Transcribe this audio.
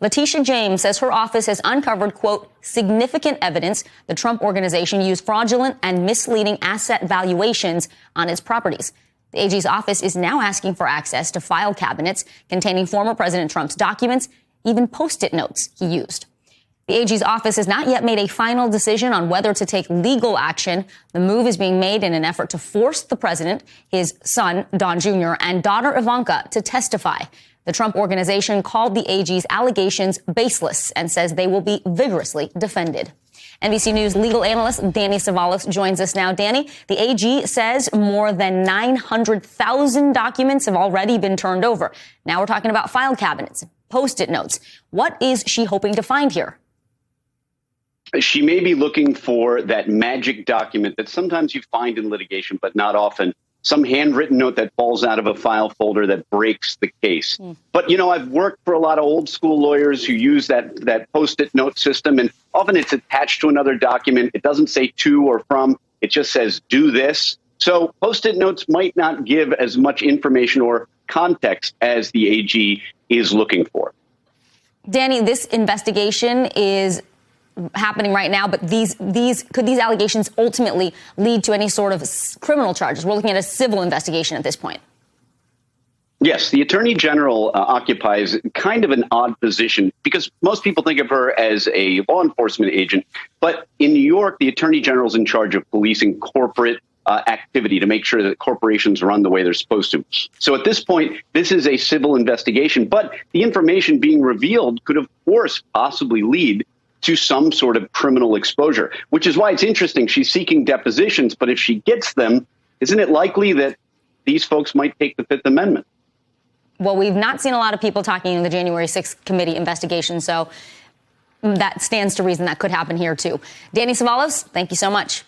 Letitia James says her office has uncovered, quote, significant evidence the Trump Organization used fraudulent and misleading asset valuations on its properties. The AG's office is now asking for access to file cabinets containing former President Trump's documents, even Post-it notes he used. The AG's office has not yet made a final decision on whether to take legal action. The move is being made in an effort to force the president, his son, Don Jr., and daughter Ivanka to testify. The Trump Organization called the AG's allegations baseless and says they will be vigorously defended. NBC News legal analyst Danny Savalas joins us now. Danny, the AG says more than 900,000 documents have already been turned over. Now we're talking about file cabinets, Post-it notes. What is she hoping to find here? She may be looking for that magic document that sometimes you find in litigation, but not often. Some handwritten note that falls out of a file folder that breaks the case. But, you know, I've worked for a lot of old school lawyers who use that Post-it note system, and often it's attached to another document. It doesn't say to or from. It just says do this. So Post-it notes might not give as much information or context as the AG is looking for. Danny, this investigation is happening right now, but could these allegations ultimately lead to any sort of criminal charges? We're looking at a civil investigation at this point. Yes, the Attorney General occupies kind of an odd position because most people think of her as a law enforcement agent. But in New York, the Attorney General is in charge of policing corporate activity to make sure that corporations run the way they're supposed to. So at this point, this is a civil investigation, but the information being revealed could, of course, possibly lead to some sort of criminal exposure, which is why it's interesting. She's seeking depositions, but if she gets them, isn't it likely that these folks might take the Fifth Amendment? Well, we've not seen a lot of people talking in the January 6th committee investigation, so that stands to reason that could happen here, too. Danny Savalas, thank you so much.